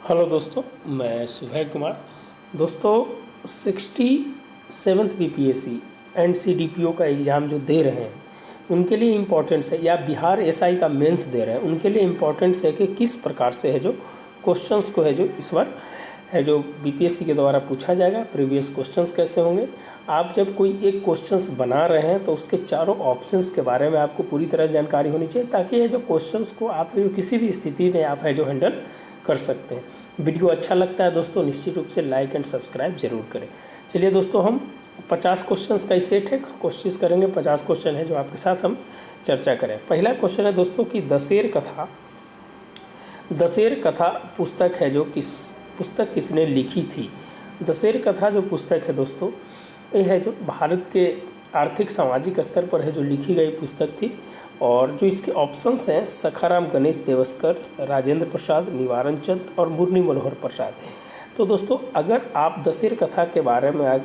Hello दोस्तों, मैं सुभय कुमार। दोस्तों 67th बीपीएससी एनसीडीपीओ का एग्ज़ाम जो दे रहे हैं उनके लिए इम्पोर्टेंस है, या बिहार एसआई का मेंस दे रहे हैं उनके लिए इम्पोर्टेंस है कि किस प्रकार से है जो क्वेश्चंस को है जो इस बार है जो बीपीएससी के द्वारा पूछा जाएगा, प्रीवियस क्वेश्चंस कैसे होंगे। आप जब कोई एक क्वेश्चंस बना रहे हैं तो उसके चारों ऑप्शंस के बारे में आपको पूरी तरह जानकारी होनी चाहिए, ताकि ये जो क्वेश्चंस को आप जो किसी भी स्थिति में आप है जो हैंडल कर सकते हैं। वीडियो अच्छा लगता है दोस्तों, निश्चित रूप से लाइक एंड सब्सक्राइब जरूर करें। चलिए दोस्तों, हम 50 क्वेश्चंस का ही सेट है, कोशिश करेंगे 50 क्वेश्चन है जो आपके साथ हम चर्चा करें। पहला क्वेश्चन है दोस्तों कि दशेर कथा पुस्तक है जो पुस्तक किसने लिखी थी। दशेर कथा जो पुस्तक है दोस्तों, ये है जो भारत के आर्थिक सामाजिक स्तर पर है जो लिखी गई पुस्तक थी। और जो इसके ऑप्शंस हैं सखाराम गणेश देवस्कर, राजेंद्र प्रसाद, निवारण चंद्र और मुरली मनोहर प्रसाद। तो दोस्तों अगर आप दशेर कथा के बारे में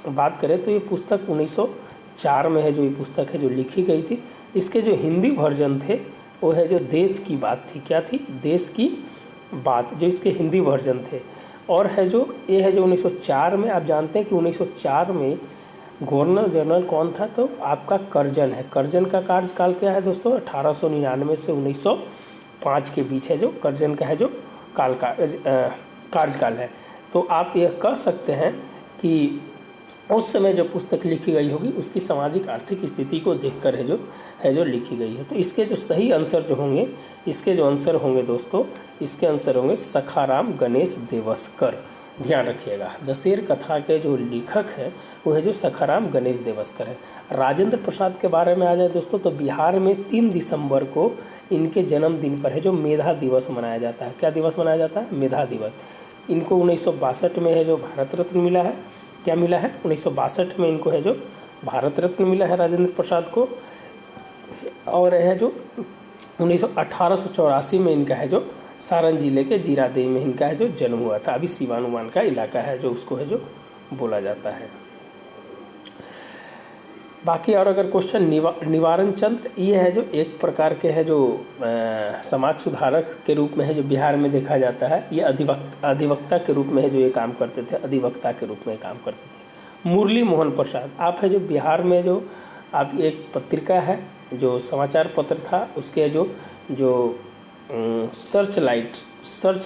बात करें तो ये पुस्तक 1904 में है जो ये पुस्तक है जो लिखी गई थी। इसके जो हिंदी वर्जन थे वो है जो देश की बात थी। क्या थी? देश की बात, जो इसके हिंदी वर्जन थे। और है जो ये है जो 1904 में, आप जानते हैं कि 1904 में गवर्नर जनरल कौन था? तो आपका कर्जन है। कर्जन का कार्यकाल क्या है दोस्तों? 1899 से 1905 के बीच है जो कर्जन का है जो कार्यकाल है। तो आप यह कह सकते हैं कि उस समय जो पुस्तक लिखी गई होगी उसकी सामाजिक आर्थिक स्थिति को देखकर है जो लिखी गई है। तो इसके जो सही आंसर जो होंगे, इसके जो आंसर होंगे दोस्तों, इसके आंसर होंगे सखाराम गणेश देवस्कर। ध्यान रखिएगा, दशेर कथा के जो लेखक है वो है जो सखाराम गणेश देवस्कर है। राजेंद्र प्रसाद के बारे में आ जाए दोस्तों, तो बिहार में 3 दिसंबर को इनके जन्मदिन पर है जो मेधा दिवस मनाया जाता है। क्या दिवस मनाया जाता है? मेधा दिवस। इनको 1962 में है जो भारत रत्न मिला है। क्या मिला है? 1962 में इनको है जो भारत रत्न मिला है राजेंद्र प्रसाद को। और है जो 1884 में इनका है जो सारण जिले के जीरादेई में इनका है जो जन्म हुआ था। अभी सीवान उवान का इलाका है जो उसको है जो बोला जाता है। बाकी और अगर क्वेश्चन निवारण चंद्र, ये है जो एक प्रकार के है जो समाज सुधारक के रूप में है जो बिहार में देखा जाता है। ये अधिवक्ता के रूप में है जो ये काम करते थे, अधिवक्ता के रूप में काम करते थे। मुरली मोहन प्रसाद, आप है जो बिहार में जो आप एक पत्रिका है जो समाचार पत्र था, उसके जो सर्च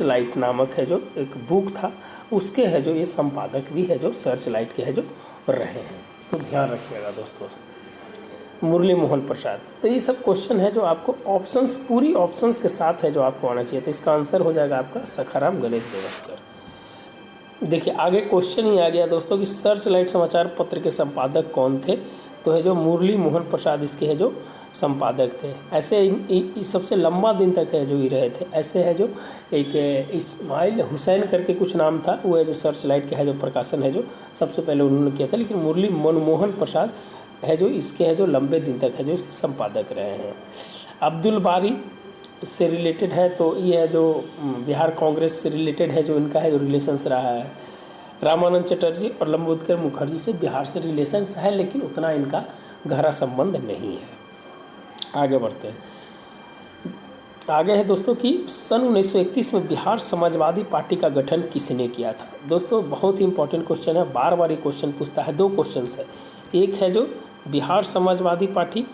लाइट नामक है जो एक बुक था, उसके है जो ये संपादक भी है जो सर्च लाइट के है जो रहे हैं। तो ध्यान रखिएगा दोस्तों, मुरली मोहन प्रसाद। तो ये सब क्वेश्चन है जो आपको ऑप्शंस, पूरी ऑप्शंस के साथ है जो आपको आना चाहिए। तो इसका आंसर हो जाएगा आपका सखाराम गणेश देवस्कर। देखिए आगे क्वेश्चन ही आ गया दोस्तों कि सर्च लाइट समाचार पत्र के संपादक कौन थे। तो है जो मुरली मोहन प्रसाद इसके है जो संपादक थे। ऐसे सबसे लंबा दिन तक है जो ये रहे थे। ऐसे है जो एक इस्माइल हुसैन करके कुछ नाम था, वो है जो सर्च लाइट का है जो प्रकाशन है जो सबसे पहले उन्होंने किया था। लेकिन मुरली मनमोहन प्रसाद है जो इसके है जो लंबे दिन तक है जो इसके संपादक रहे हैं। अब्दुल बारी से रिलेटेड है, तो ये है जो बिहार कांग्रेस से रिलेटेड है जो इनका है जो रिलेशंस रहा है। रामानंद चटर्जी और लंबोदकर मुखर्जी से बिहार से रिलेशंस है, लेकिन उतना इनका गहरा संबंध नहीं है। आगे बढ़ते हैं। आगे है दोस्तों कि सन 1931 में बिहार समाजवादी पार्टी का गठन किसने किया था। दोस्तों बहुत ही इंपॉर्टेंट क्वेश्चन है, बार बार ये क्वेश्चन पूछता है। 2 क्वेश्चन है, एक है जो बिहार समाजवादी पार्टी,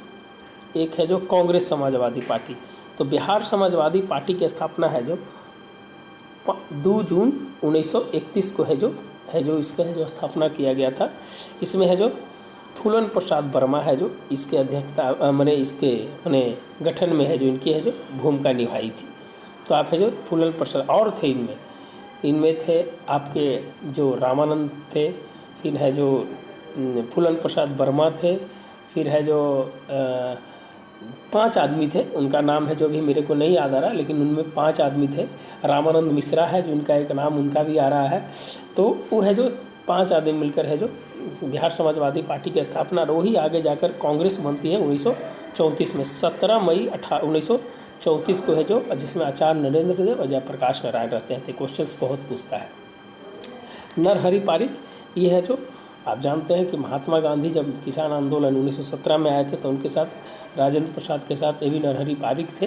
एक है जो कांग्रेस समाजवादी पार्टी। तो बिहार समाजवादी पार्टी की स्थापना है जो 2 जून 1931 को है जो इसका है जो स्थापना किया गया था। इसमें है जो फूलन प्रसाद वर्मा है जो इसके अध्यक्षता मैंने गठन में है जो इनकी है जो भूमिका निभाई थी। तो आप है जो फूलन प्रसाद और थे इनमें थे आपके जो रामानंद थे, फिर है जो फूलन प्रसाद वर्मा थे, फिर है जो 5 आदमी थे, उनका नाम है जो भी मेरे को नहीं याद आ रहा, लेकिन उनमें 5 आदमी थे। रामानंद मिश्रा है जो इनका एक नाम उनका भी आ रहा है। तो वो है जो 5 आदमी मिलकर है जो बिहार समाजवादी पार्टी की स्थापना, वही आगे जाकर कांग्रेस बनती है 1934 में। 17 मई 1934 को है जो, जिसमें आचार्य नरेंद्र देव और जयप्रकाश नारायण रहते हैं। तो क्वेश्चन बहुत पूछता है। नरहरि पारिक, ये है जो आप जानते हैं कि महात्मा गांधी जब किसान आंदोलन 1917 में आए थे तो उनके साथ राजेंद्र प्रसाद के साथ ए वी नरहरि पारिक थे।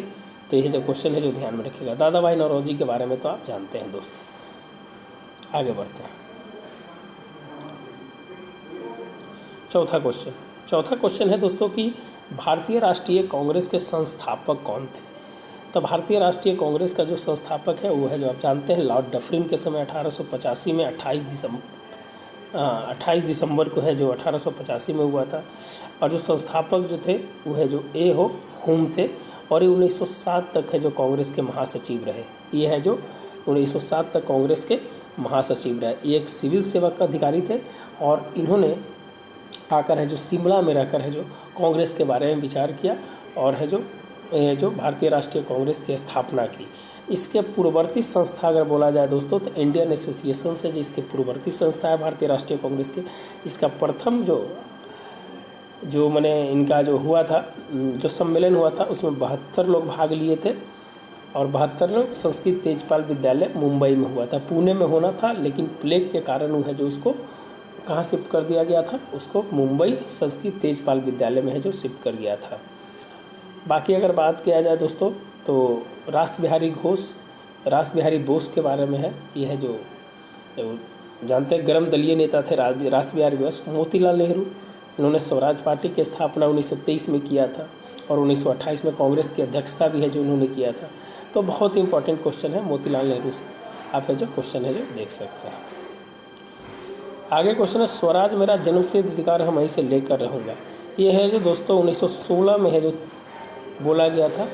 तो ये जो क्वेश्चन है जो ध्यान में रखिएगा। दादा भाई नौरोजी के बारे में तो आप जानते हैं दोस्तों। आगे बढ़ते हैं। चौथा क्वेश्चन है दोस्तों कि भारतीय राष्ट्रीय कांग्रेस के संस्थापक कौन थे। तो भारतीय राष्ट्रीय कांग्रेस का जो संस्थापक है वो है जो आप जानते हैं लॉर्ड डफरिन के समय 1885 में 28 दिसंबर को है जो 1885 में हुआ था। और जो संस्थापक जो थे वो है जो होम थे और ये 1907 तक है जो कांग्रेस के महासचिव रहे। ये है जो 1907 तक कांग्रेस के महासचिव रहे। ये एक सिविल सेवक अधिकारी थे और इन्होंने आकर है जो शिमला में रहकर है जो कांग्रेस के बारे में विचार किया और है जो भारतीय राष्ट्रीय कांग्रेस की स्थापना की। इसके पूर्ववर्ती संस्था अगर बोला जाए दोस्तों तो इंडियन एसोसिएशन से जो इसके पूर्ववर्ती संस्था है भारतीय राष्ट्रीय कांग्रेस के, इसका प्रथम जो मैंने इनका जो हुआ था, जो सम्मेलन हुआ था उसमें 72 लोग भाग लिए थे और 72 लोग संस्कृत तेजपाल विद्यालय मुंबई में हुआ था। पुणे में होना था लेकिन प्लेग के कारण वो है जो उसको कहाँ शिफ्ट कर दिया गया था, उसको मुंबई संस्कृत तेजपाल विद्यालय में है जो शिफ्ट कर गया था। बाकी अगर बात किया जाए दोस्तों तो रास बिहारी बोस के बारे में है। ये है जो जानते हैं गर्म दलीय नेता थे रास बिहारी बोस। मोतीलाल नेहरू, इन्होंने स्वराज पार्टी की स्थापना 1923 में किया था और 1928 में कांग्रेस की अध्यक्षता भी है जो उन्होंने किया था। तो बहुत ही इंपॉर्टेंट क्वेश्चन है मोतीलाल नेहरू से, आप है जो क्वेश्चन है जो देख सकते हैं। आगे क्वेश्चन है स्वराज मेरा जन्मसिद्ध अधिकार है मैं इसे लेकर रहूँगा। ये है जो दोस्तों 1916 में है जो बोला गया था।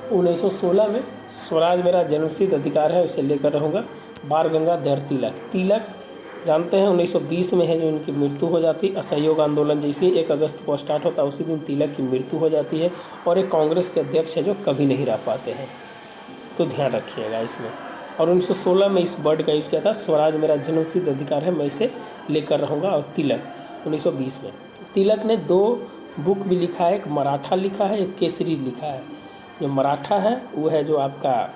1916 में स्वराज मेरा जन्मसिद्ध अधिकार है उसे लेकर रहूँगा। बाल गंगाधर तिलक जानते हैं 1920 में है जो इनकी मृत्यु हो जाती। असहयोग आंदोलन जैसे 1 अगस्त को स्टार्ट होता है उसी दिन तिलक की मृत्यु हो जाती है और एक कांग्रेस के अध्यक्ष है जो कभी नहीं रह पाते हैं, तो ध्यान रखिएगा इसमें। और 1916 में इस वर्ड का यूज़ किया था, स्वराज मेरा जन्मसिद्ध अधिकार है मैं इसे लेकर रहूँगा। और तिलक 1920 में। तिलक ने 2 बुक भी लिखा है, एक मराठा लिखा है, एक केसरी लिखा है। जो मराठा है वो है जो आपका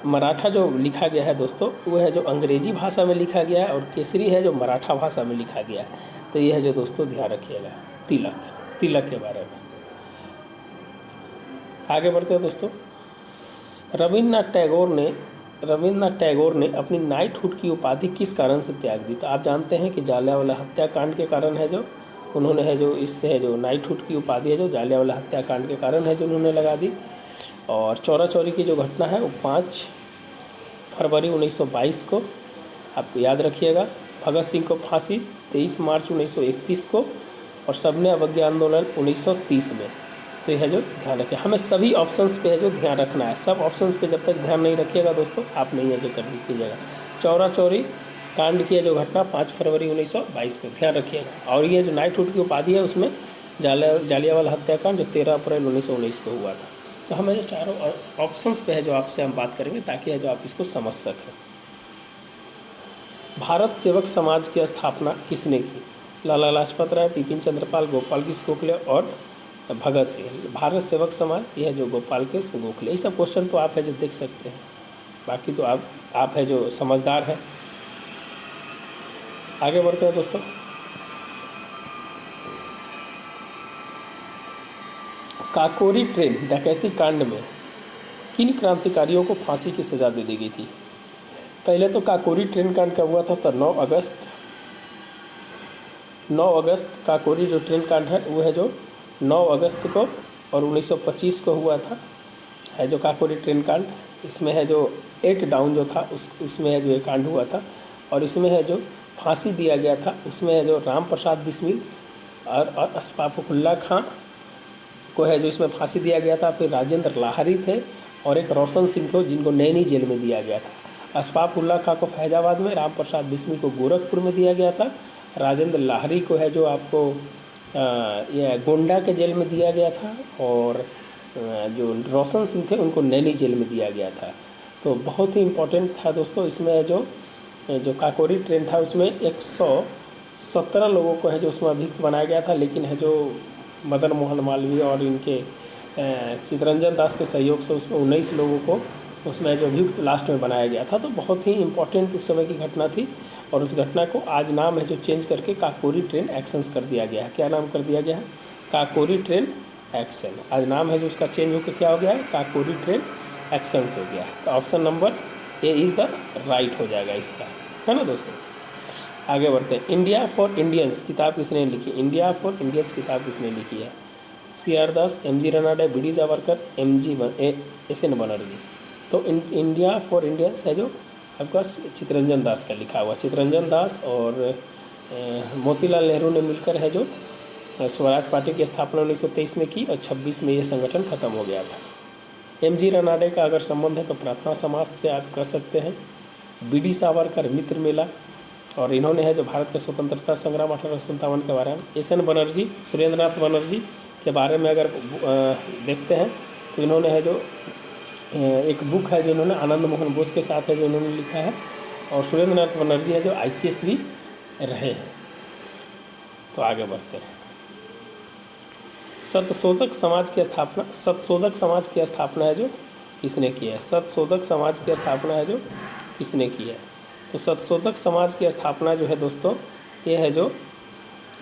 मराठा जो लिखा गया है दोस्तों वो है जो अंग्रेजी भाषा में लिखा गया है और केसरी है जो मराठा भाषा में लिखा गया है। तो ये है जो दोस्तों ध्यान रखिएगा तिलक के बारे में। आगे बढ़ते हैं दोस्तों। रविन्द्रनाथ टैगोर ने अपनी नाइटहुड की उपाधि किस कारण से त्याग दी। तो आप जानते हैं कि जालियांवाला हत्याकांड के कारण है जो उन्होंने है जो इससे है जो नाइटहुड की उपाधि है जो जालियांवाला हत्याकांड के कारण है जो उन्होंने लगा दी। और चौरा चौरी की जो घटना है वो 5 फरवरी 1922 को आपको याद रखिएगा। भगत सिंह को फांसी 23 मार्च 1931 को और सबने अवज्ञा आंदोलन 1930 में। तो यह जो ध्यान रखिए, हमें सभी ऑप्शंस पे है जो ध्यान रखना है। सब ऑप्शंस पे जब तक ध्यान नहीं रखिएगा दोस्तों आप नहीं है जो कर लीजिएगा। चौरा चौरी कांड की जो घटना 5 फरवरी 1922 को ध्यान रखिएगा। और ये जो नाइटहुड की उपाधि है उसमें जालियांवाला हत्याकांड जो 13 अप्रैल 1919 को हुआ था। तो हमें जो चारों ऑप्शंस पे है जो आपसे हम बात करेंगे ताकि है जो आप इसको समझ सकें। भारत सेवक समाज की स्थापना किसने की। लाला लाजपत राय, बिपिन चंद्रपाल, गोपाल कृष्ण गोखले और भगत सिंह। भारत सेवक समाज यह जो गोपाल कृष्ण गोखले। ये सब क्वेश्चन तो आप है जो देख सकते हैं, बाकी तो आप है जो समझदार हैं। आगे बढ़ते हैं दोस्तों। काकोरी ट्रेन डकैती कांड में किन क्रांतिकारियों को फांसी की सजा दे दी गई थी। पहले तो काकोरी ट्रेन कांड कब हुआ था तो 9 अगस्त काकोरी जो ट्रेन कांड है वो है जो 9 अगस्त को और 1925 को हुआ था है जो काकोरी ट्रेन कांड। इसमें है जो 8 डाउन जो था उसमें है जो ये कांड हुआ था और इसमें है जो फांसी दिया गया था उसमें है जो राम प्रसाद बिस्मिल और अशफाकुल्ला खां को है जो इसमें फांसी दिया गया था। फिर राजेंद्र लाहरी थे और एक रोशन सिंह थे जिनको नैनी जेल में दिया गया था। अशफाकुल्ला खां को फैजाबाद में, राम प्रसाद बिस्मिल को गोरखपुर में दिया गया था। राजेंद्र लाहरी को है जो आपको ये गोंडा के जेल में दिया गया था और जो रोशन सिंह थे उनको नैनी जेल में दिया गया था। तो बहुत ही इम्पोर्टेंट था दोस्तों। इसमें जो काकोरी ट्रेन था उसमें 117 लोगों को है जो उसमें अभियुक्त बनाया गया था, लेकिन है जो मदन मोहन मालवीय और इनके चितरंजन दास के सहयोग से उसमें 19 लोगों को उसमें जो अभियुक्त लास्ट में बनाया गया था। तो बहुत ही इम्पोर्टेंट उस समय की घटना थी और उस घटना को आज नाम है जो चेंज करके काकोरी ट्रेन एक्शंस कर दिया गया है। क्या नाम कर दिया गया है? Kakori train action. आज नाम है जो उसका चेंज होकर क्या हो गया है, काकोरी ट्रेन एक्शंस हो गया है। तो option number A is the right हो जाएगा इसका, है ना दोस्तों। आगे बढ़ते हैं। इंडिया फॉर इंडियंस किताब किसने लिखी? इंडिया फॉर इंडियंस किताब किसने लिखी है? CR दास, MG Ranade, BD Savarkar, SN Banerjee. तो इंडिया फॉर इंडियंस है जो आपका चित्तरंजन दास का लिखा हुआ। चित्तरंजन दास और मोतीलाल नेहरू ने मिलकर है जो स्वराज पार्टी की स्थापना 1923 में की और 26 में ये संगठन खत्म हो गया था। MG रनाडे का अगर संबंध है तो प्रार्थना समाज से आप कह सकते हैं। BD सावरकर मित्र मेला, और इन्होंने है जो भारत के स्वतंत्रता संग्राम 1857 के बारे में। SN बनर्जी, सुरेंद्रनाथ बनर्जी के बारे में अगर देखते हैं तो इन्होंने है जो एक बुक है जो इन्होंने आनंद मोहन बोस के साथ है जो इन्होंने लिखा है। और सुरेंद्रनाथ बनर्जी है जो ICS भी रहे हैं। तो आगे बढ़ते हैं। सत्यशोधक समाज की स्थापना, सत्यशोधक समाज की स्थापना है जो किसने की है? सत्यशोधक समाज की स्थापना है जो किसने की है? तो सत्यशोधक समाज की स्थापना जो है दोस्तों, ये है जो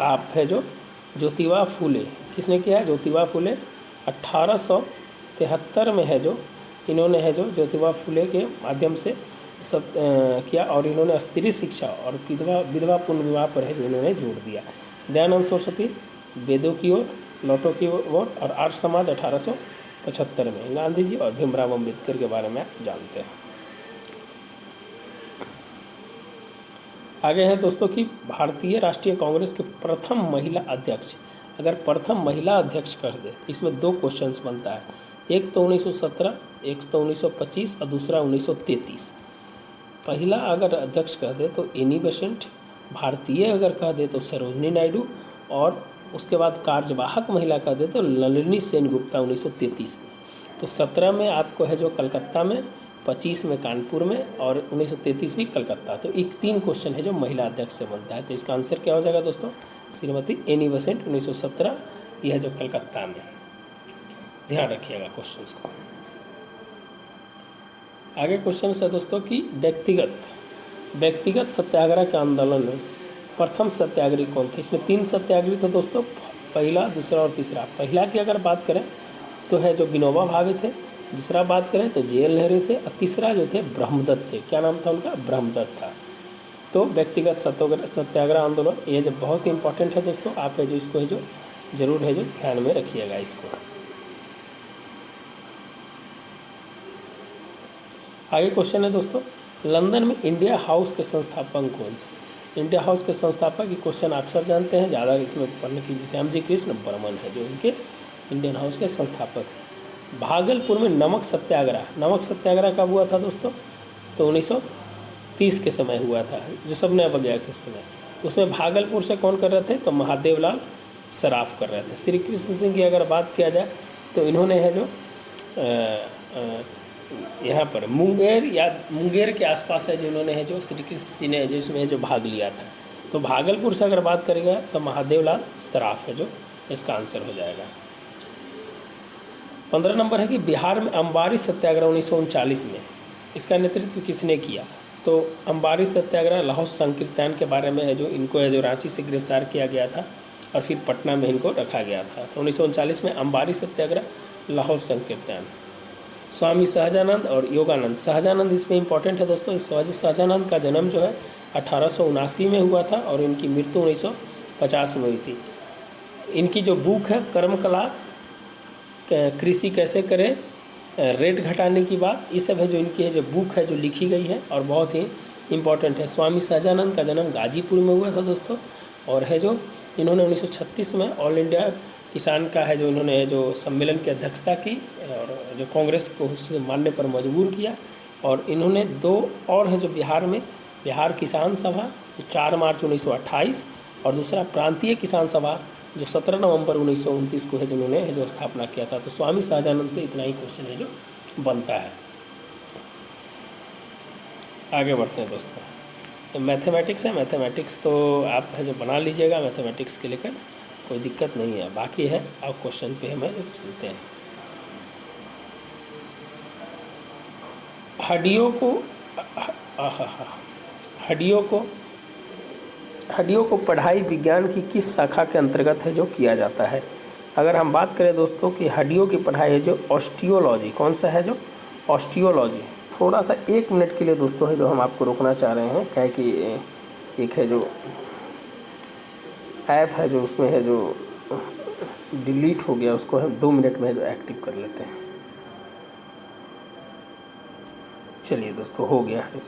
आप है जो ज्योतिबा फूले, किसने किया है? ज्योतिबा फूले 1873 में है जो इन्होंने है जो ज्योतिबा फूले के माध्यम से किया। और इन्होंने स्त्री शिक्षा और विधवा पुनर्विवाह पर है जो इन्होंने जोर दिया। दयानंद सरस्वती वेदों की ओर, लौटों की ओर और आर्य समाज 1875 में। गांधी जी और भीमराव अम्बेडकर के बारे में आप जानते हैं। आगे है दोस्तों कि भारतीय राष्ट्रीय कांग्रेस के प्रथम महिला अध्यक्ष, अगर प्रथम महिला अध्यक्ष कर दे इसमें दो क्वेश्चंस बनता है, एक तो 1917, एक तो 1925 और दूसरा 1933। पहला अगर अध्यक्ष कह दे तो एनी बेसेंट, भारतीय अगर कह दे तो सरोजनी नायडू, और उसके बाद कार्यवाहक महिला कह दे तो नलिनी सेनगुप्ता 1933 में। तो 17 में आपको है जो कलकत्ता में, 25 में कानपुर में और 1933 भी कलकत्ता। तो एक 3 क्वेश्चन है जो महिला अध्यक्ष से बनता है। तो इसका आंसर क्या हो जाएगा दोस्तों? श्रीमती एनी बेसेंट 1917, यह है जो कलकत्ता में। ध्यान रखिएगा क्वेश्चंस को। आगे क्वेश्चन है दोस्तों कि व्यक्तिगत सत्याग्रह के आंदोलन में प्रथम सत्याग्रही कौन थे? इसमें 3 सत्याग्रही थे दोस्तों, पहला, दूसरा और तीसरा। पहला की अगर बात करें तो है जो विनोबा भावे थे, दूसरा बात करें तो JL नेहरू थे, और तीसरा जो थे ब्रह्मदत्त थे। क्या नाम था उनका? ब्रह्मदत्त था। तो व्यक्तिगत सत्याग्रह आंदोलन ये जो बहुत ही इंपॉर्टेंट है दोस्तों, आप है जो इसको है जो जरूर है जो ध्यान में रखिएगा इसको। आगे क्वेश्चन है दोस्तों, लंदन में इंडिया हाउस के संस्थापक कौन थे? इंडिया हाउस के संस्थापक, ये क्वेश्चन आप सब जानते हैं, ज़्यादा इसमें पढ़ने की श्यामजी कृष्ण बर्मन है जो इनके इंडियन हाउस के संस्थापक हैं। भागलपुर में नमक सत्याग्रह कब हुआ था दोस्तों? तो 1930 के समय हुआ था, जो सबने अब गया किस समय। उसमें भागलपुर से कौन कर रहे थे? तो महादेवलाल सराफ कर रहे थे। श्री कृष्ण सिंह की अगर बात किया जाए तो इन्होंने है जो यहाँ पर मुंगेर के आसपास है जो इन्होंने है जो श्री कृष्ण सिंह ने जो इसमें जो भाग लिया था। तो भागलपुर से अगर बात करेगा तो महादेवलाल सराफ है जो इसका आंसर हो जाएगा। 15 नंबर है कि बिहार में अम्बारी सत्याग्रह 1939 में, इसका नेतृत्व किसने किया? तो अम्बारी सत्याग्रह लाहौर संकीर्तन के बारे में है जो इनको है जो रांची से गिरफ्तार किया गया था और फिर पटना में इनको रखा गया था। तो 1939 में अम्बारी सत्याग्रह, लाहौर संकीर्तन। स्वामी सहजानंद और योगानंद, सहजानंद इसमें इंपॉर्टेंट है दोस्तों। सहजानंद का जन्म जो है 1879 में हुआ था और इनकी मृत्यु 1950 में हुई थी। इनकी जो बुक है कर्मकला, कृषि कैसे करें, रेट घटाने की बात, ये सब है जो इनकी है जो बुक है जो लिखी गई है और बहुत ही इम्पॉर्टेंट है। स्वामी सहजानंद का जन्म गाजीपुर में हुआ था दोस्तों, और है जो इन्होंने 1936 में ऑल इंडिया किसान का है जो इन्होंने जो सम्मेलन की अध्यक्षता की और जो कांग्रेस को उससे मानने पर मजबूर किया। और इन्होंने 2 और है जो बिहार में, बिहार किसान सभा जो 4 मार्च 1928 और दूसरा प्रांतीय किसान सभा जो 17 नवंबर 1929 को है जिन्होंने जो स्थापना किया था। तो स्वामी सहजानंद से इतना ही क्वेश्चन है जो बनता है। आगे बढ़ते हैं दोस्तों, तो मैथमेटिक्स है। मैथमेटिक्स तो आप है जो बना लीजिएगा, मैथमेटिक्स के लेकर कोई दिक्कत नहीं है। बाकी है अब क्वेश्चन पे हमें चलते हैं। हड्डियों को पढ़ाई विज्ञान की किस शाखा के अंतर्गत है जो किया जाता है? अगर हम बात करें दोस्तों कि हड्डियों की पढ़ाई है जो ऑस्टियोलॉजी, कौन सा है जो ऑस्टियोलॉजी, थोड़ा सा 1 मिनट के लिए दोस्तों है जो हम आपको रोकना चाह रहे हैं, क्या है कि एक है जो ऐप है जो उसमें है जो डिलीट हो गया, उसको हम 2 मिनट में जो एक्टिव कर लेते हैं। चलिए दोस्तों हो गया है,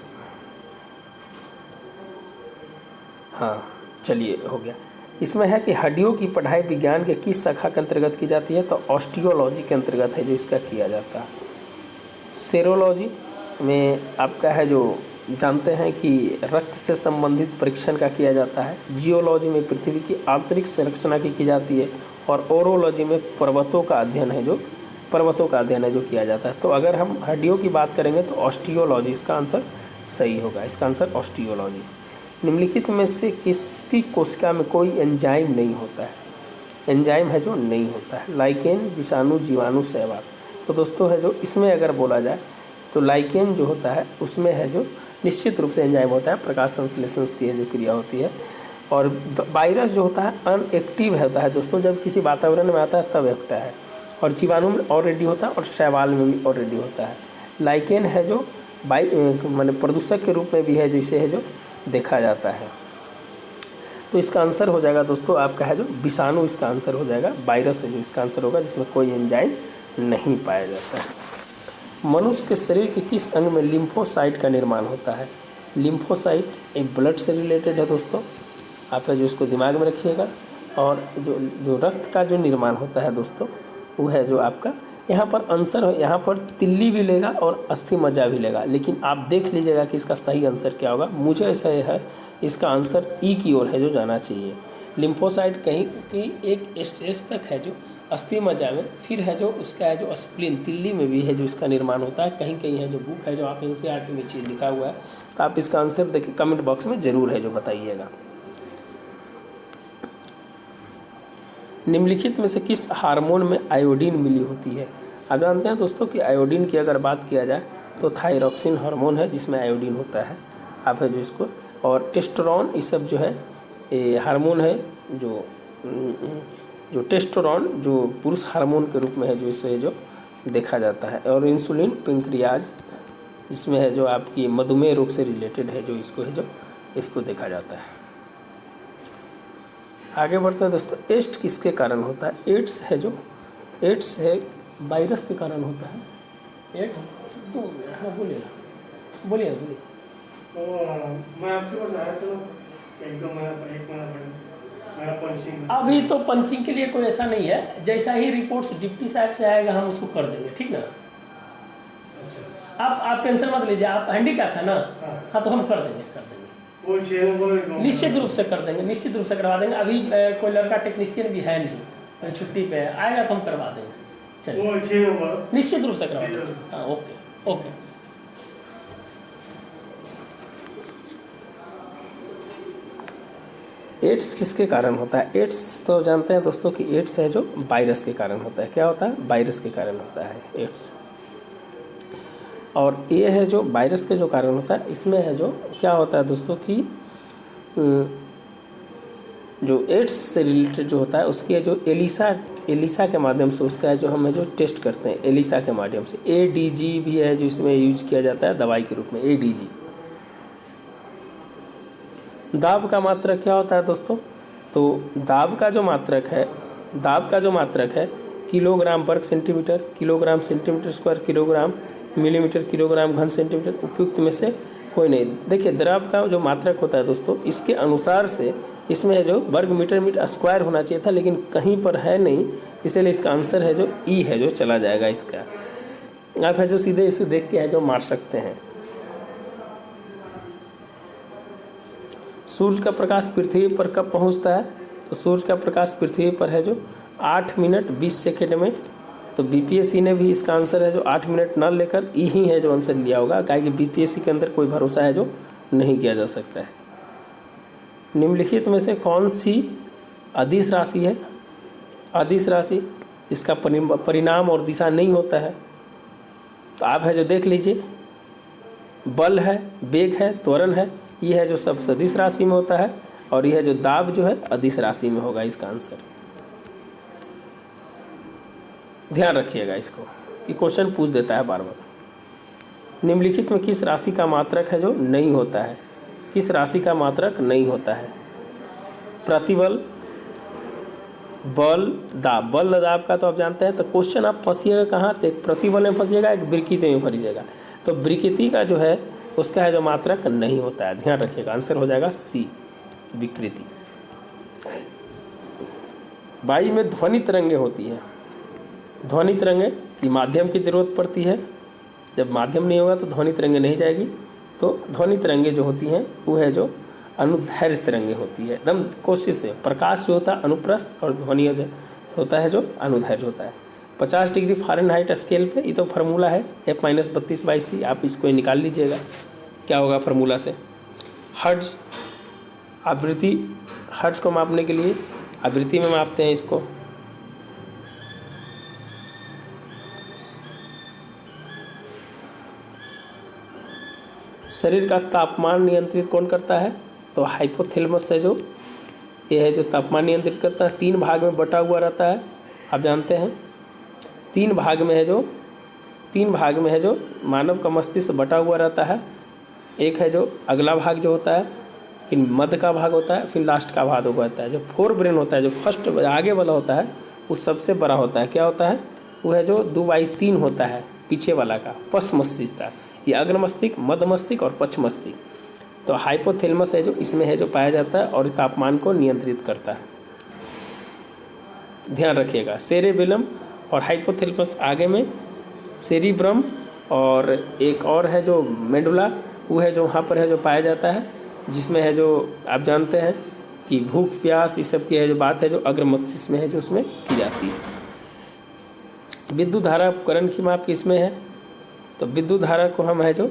हाँ चलिए हो गया। इसमें है कि हड्डियों की पढ़ाई विज्ञान के किस शाखा के अंतर्गत की जाती है, तो ऑस्टियोलॉजी के अंतर्गत है जो इसका किया जाता है। सेरोलॉजी में आपका है जो जानते हैं कि रक्त से संबंधित परीक्षण का किया जाता है। जियोलॉजी में पृथ्वी की आंतरिक संरचना की जाती है। और ओरोलॉजी में पर्वतों का अध्ययन है जो किया जाता है। तो अगर हम हड्डियों की बात करेंगे तो ऑस्टियोलॉजी इसका आंसर सही होगा, इसका आंसर ऑस्टियोलॉजी। निम्नलिखित में से किसकी कोशिका में कोई एंजाइम नहीं होता है, एंजाइम है जो नहीं होता है, लाइकेन, विषाणु, जीवाणु, शैवाल। तो दोस्तों है जो इसमें अगर बोला जाए तो लाइकेन जो होता है उसमें है जो निश्चित रूप से एंजाइम होता है, प्रकाश संश्लेषण की है जो क्रिया होती है। और वायरस जो होता है अनएक्टिव होता है दोस्तों, जब किसी वातावरण में आता है तब होता है। और जीवाणु में ऑलरेडी होता है और शैवाल में भी ऑलरेडी होता है। लाइकेन है जो माने प्रदूषक के रूप में भी है जो इसे है जो देखा जाता है। तो इसका आंसर हो जाएगा दोस्तों आपका है जो विषाणु, इसका आंसर हो जाएगा। वायरस है जो इसका आंसर होगा, जिसमें कोई एंजाइम नहीं पाया जाता है। मनुष्य के शरीर के किस अंग में लिम्फोसाइट का निर्माण होता है? लिम्फोसाइट एक ब्लड से रिलेटेड है दोस्तों, आप जो इसको दिमाग में रखिएगा। और जो रक्त का जो निर्माण होता है दोस्तों वो है जो आपका, यहाँ पर आंसर है, यहाँ पर तिल्ली भी लेगा और अस्थि मज्जा भी लेगा, लेकिन आप देख लीजिएगा कि इसका सही आंसर क्या होगा। मुझे ऐसा है इसका आंसर ई की ओर है जो जाना चाहिए। लिम्फोसाइट कहीं की एक स्टेज तक है जो अस्थि मज्जा में, फिर है जो उसका है जो स्प्लीन, तिल्ली में भी है जो इसका निर्माण होता है। कहीं कहीं है जो बुक है जो आप एनसीईआरटी में चीज़ लिखा हुआ है, तो आप इसका आंसर देखिए कमेंट बॉक्स में ज़रूर है जो बताइएगा। निम्नलिखित में से किस हार्मोन में आयोडीन मिली होती है? आप जानते हैं दोस्तों कि आयोडीन की अगर बात किया जाए तो थायरॉक्सिन हार्मोन है जिसमें आयोडीन होता है, आप है जो इसको। और टेस्टोस्टेरोन ये सब जो है ये हार्मोन है जो टेस्टोस्टेरोन जो पुरुष हार्मोन के रूप में है जो इसे जो देखा जाता है। और इंसुलिन, पेंक्रियाज इसमें है जो आपकी मधुमेह रोग से रिलेटेड है जो इसको है जो इसको देखा जाता है। आगे बढ़ते हैं दोस्तों। एड्स किसके कारण होता है? एड्स है जो एड्स है वायरस के कारण होता है। एड्स तो हाँ बोलिए बोलिए। तो मैं आपके पास आया था एकदम अभी तो पंचिंग के लिए कोई ऐसा नहीं है, जैसा ही रिपोर्ट्स डिप्टी साहब से आएगा हम उसको कर देंगे, ठीक ना। आप टेंशन मत लीजिए, आप हैंडीकैप है ना, हाँ तो हम कर देंगे निश्चित रूप से कर देंगे, निश्चित रूप से करवा देंगे। अभी कोई लड़का टेक्नीशियन भी है नहीं, छुट्टी पे आएगा तो हम करवा देंगे। चलिए निश्चित रूप से करवा देंगे, हाँ ओके ओके। एड्स किसके कारण होता है? एड्स तो जानते हैं दोस्तों कि एड्स है जो वायरस के कारण होता है। क्या होता है? वायरस के कारण होता है एड्स। और ये है जो वायरस के जो कारण होता है, इसमें है जो क्या होता है दोस्तों कि जो एड्स से रिलेटेड जो होता है उसकी है जो एलिसा के माध्यम से उसका है जो हम है जो टेस्ट करते हैं एलिसा के माध्यम से। ADG भी है जो इसमें यूज किया जाता है दवाई के रूप में, ADG। दाब का मात्रक क्या होता है दोस्तों? तो दाब का जो मात्रक है किलोग्राम वर्ग centimetre, kilogram centimetre square, kilogram millimetre, kilogram घन सेंटीमीटर, उपयुक्त में से कोई नहीं। देखिए द्रव का जो मात्रक होता है दोस्तों इसके अनुसार से इसमें है जो वर्ग मीटर स्क्वायर होना चाहिए था, लेकिन कहीं पर है नहीं, इसलिए इसका आंसर है जो ई है जो चला जाएगा इसका। आप है जो सीधे इसे देख के है जो मार सकते हैं। सूर्य का प्रकाश पृथ्वी पर कब पहुंचता है? तो सूर्य का प्रकाश पृथ्वी पर है जो 8 मिनट 20 सेकेंड में। तो बीपीएससी ने भी इसका आंसर है जो 8 मिनट न लेकर ई ही है जो आंसर लिया होगा, क्या कि बीपीएससी के अंदर कोई भरोसा है जो नहीं किया जा सकता है। निम्नलिखित में से कौन सी अदिश राशि है? अदिश राशि इसका परिणाम और दिशा नहीं होता है। तो आप है जो देख लीजिए, बल है, वेग है, त्वरण है, ये है जो सब सदिश राशि में होता है। और यह जो दाब जो है अदिश राशि में होगा इसका आंसर। ध्यान रखिएगा इसको, ये क्वेश्चन पूछ देता है बार बार। निम्नलिखित में किस राशि का मात्रक है जो नहीं होता है? किस राशि का मात्रक नहीं होता है? प्रतिबल, बल, दाब। बल दाब का तो आप जानते हैं, तो क्वेश्चन आप फंसिएगा कहाँ? तो एक प्रतिबल में फंसिएगा, एक विकृति में फंसिएगा। तो विकृति का जो है उसका है जो मात्रक नहीं होता है, ध्यान रखिएगा। आंसर हो जाएगा सी, विकृति। वायु में ध्वनि तरंगे होती है। ध्वनि तरंगे की माध्यम की जरूरत पड़ती है। जब माध्यम नहीं होगा तो ध्वनि तरंगे नहीं जाएगी। तो ध्वनि तरंगे जो होती हैं वो है जो अनुदैर्घ्य तरंगे होती है। एकदम कोशिश से, प्रकाश जो होता है अनुप्रस्थ और ध्वनि होता है जो अनुदैर्घ्य होता है। 50 डिग्री फ़ारेनहाइट स्केल पे, ये तो फार्मूला है F-32/C। आप इसको निकाल लीजिएगा, क्या होगा फार्मूला से। हर्ट्ज, आवृत्ति, हर्ट्ज को मापने के लिए आवृत्ति में मापते हैं इसको। शरीर का तापमान नियंत्रित कौन करता है? तो हाइपोथैलेमस है जो, ये है जो तापमान नियंत्रित करता है। 3 भाग में बटा हुआ रहता है, आप जानते हैं। 3 भाग में है जो मानव का मस्तिष्क बटा हुआ रहता है। एक है जो अगला भाग जो होता है, फिर मध्य का भाग होता है, फिर लास्ट का भाग होता है। जो फोर ब्रेन होता है, जो फर्स्ट आगे वाला होता है, वो सबसे बड़ा होता है। क्या होता है? वो है जो 2/3 होता है पीछे वाला का, पश्च मस्तिष्क। ये अग्र मस्तिष्क, मध्य मस्तिष्क और पश्च मस्तिष्क। तो हाइपोथैलेमस है जो इसमें है जो पाया जाता है और तापमान को नियंत्रित करता है, ध्यान रखिएगा। सेरेबेलम और हाइपोथैलेमस आगे में, सेरिब्रम और एक और है जो मेडुला, वो है जो वहाँ पर है जो पाया जाता है, जिसमें है जो आप जानते हैं कि भूख प्यास ये सब की है जो बात है जो अग्र मस्तिष्क में है जो उसमें की जाती है। विद्युत धारा उपकरण की माप किसमें है? तो विद्युत धारा को हम है जो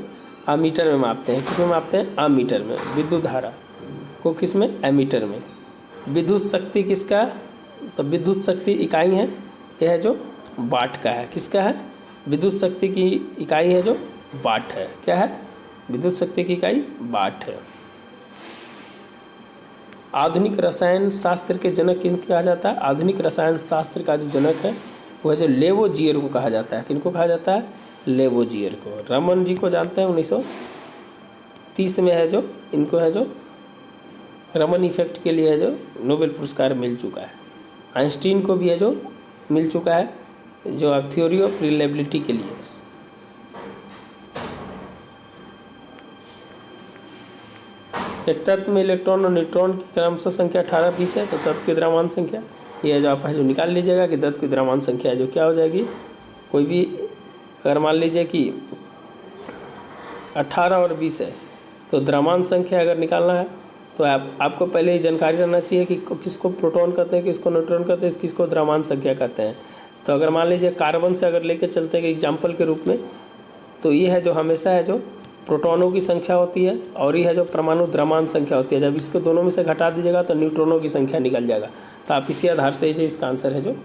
अमीटर में मापते हैं। किस में मापते हैं? अमीटर में। विद्युत धारा को किस में? एमीटर में। विद्युत शक्ति किसका? तो विद्युत शक्ति इकाई है, यह है जो वाट का है। किसका है? विद्युत शक्ति की इकाई है जो वाट है। क्या है? विद्युत शक्ति की इकाई वाट है। आधुनिक रसायन शास्त्र के जनक किनको कहा जाता है? आधुनिक रसायन शास्त्र का जो जनक है वो है जो लेवोजियर को कहा जाता है। किनको कहा जाता है? लेवोजियर को। रमन जी को जानते हैं, 1930 में है जो इनको है जो रमन इफेक्ट के लिए है जो नोबेल पुरस्कार मिल चुका है। आइंस्टीन को भी है जो मिल चुका है, जो थ्योरी ऑफ रिलेबिलिटी के लिए। एक तत्व में इलेक्ट्रॉन और न्यूट्रॉन की क्रमशः संख्या 18, 20 है। तो तत्व की द्रव्यमान संख्या ये है जो आप है जो निकाल लीजिएगा कि तत्व की द्रव्यमान संख्या है जो क्या हो जाएगी। कोई भी अगर मान लीजिए कि 18 और 20 है तो द्रव्यमान संख्या अगर निकालना है तो आपको पहले ही जानकारी रहना चाहिए कि किसको प्रोटॉन कहते हैं, किसको न्यूट्रॉन कहते हैं, किसको द्रव्यमान संख्या कहते हैं। तो अगर मान लीजिए कार्बन से अगर लेके चलते हैं एग्जाम्पल के रूप में, तो ये है जो हमेशा है जो प्रोटॉनों की संख्या होती है और ये है जो परमाणु द्रव्यमान संख्या होती है। जब इसको दोनों में से घटा दीजिएगा तो न्यूट्रॉनों की संख्या निकल जाएगा। तो आप इसी आधार से जो इसका आंसर है जो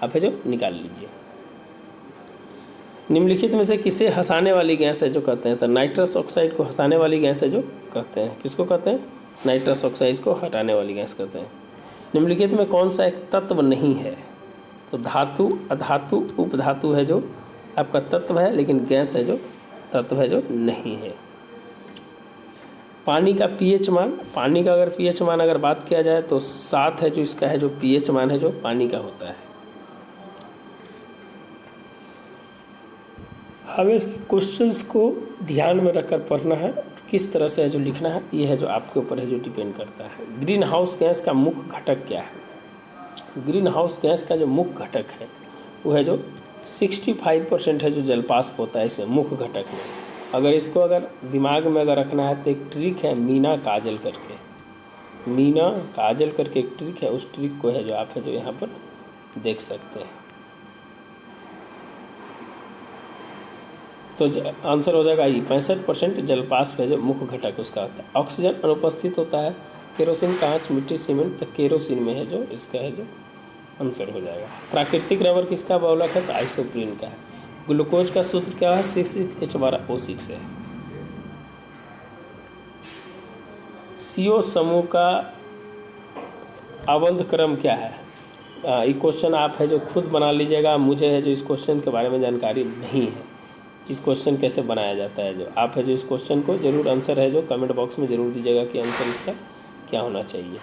आप है जो निकाल लीजिए। निम्नलिखित में से किसे हंसाने वाली गैस है जो कहते हैं? तो नाइट्रस ऑक्साइड को हंसाने वाली गैस है जो कहते हैं। किसको कहते हैं? नाइट्रस ऑक्साइड को हटाने वाली गैस कहते हैं। निम्नलिखित में कौन सा एक तत्व नहीं है? तो धातु, अधातु, उपधातु है जो आपका तत्व है, लेकिन गैस है जो तत्व है जो नहीं है। पानी का पीएच मान, पानी का अगर पीएच मान अगर बात किया जाए तो 7 है जो इसका है जो पीएच मान है जो पानी का होता है। हमें क्वेश्चंस को ध्यान में रखकर पढ़ना है, किस तरह से है जो लिखना है ये है जो आपके ऊपर है जो डिपेंड करता है। ग्रीन हाउस गैस का मुख्य घटक क्या है? ग्रीन हाउस गैस का जो मुख्य घटक है वो है जो 65% है जो जलवाष्प होता है इसमें मुख्य घटक में। अगर इसको अगर दिमाग में अगर रखना है तो एक ट्रिक है मीना काजल करके, मीना काजल करके एक ट्रिक है, उस ट्रिक को है जो आप है जो यहाँ पर देख सकते हैं। तो आंसर हो जाएगा ये 65% जलवाष्प है जो मुख्य घटक उसका होता है। ऑक्सीजन अनुपस्थित होता है, केरोसिन, कांच, मिट्टी, सीमेंट, तो केरोसिन में है जो इसका है जो आंसर हो जाएगा। प्राकृतिक रबर किसका बहुलक है? तो आइसोप्रीन का है। ग्लूकोज का सूत्र क्या है? 6,6H12O6 है। CO समूह का अबंध क्रम क्या है? ये क्वेश्चन आप है जो खुद बना लीजिएगा। मुझे है जो इस क्वेश्चन के बारे में जानकारी नहीं है, इस क्वेश्चन कैसे बनाया जाता है। जो आप है जो इस क्वेश्चन को ज़रूर आंसर है जो कमेंट बॉक्स में ज़रूर दीजिएगा कि आंसर इसका क्या होना चाहिए।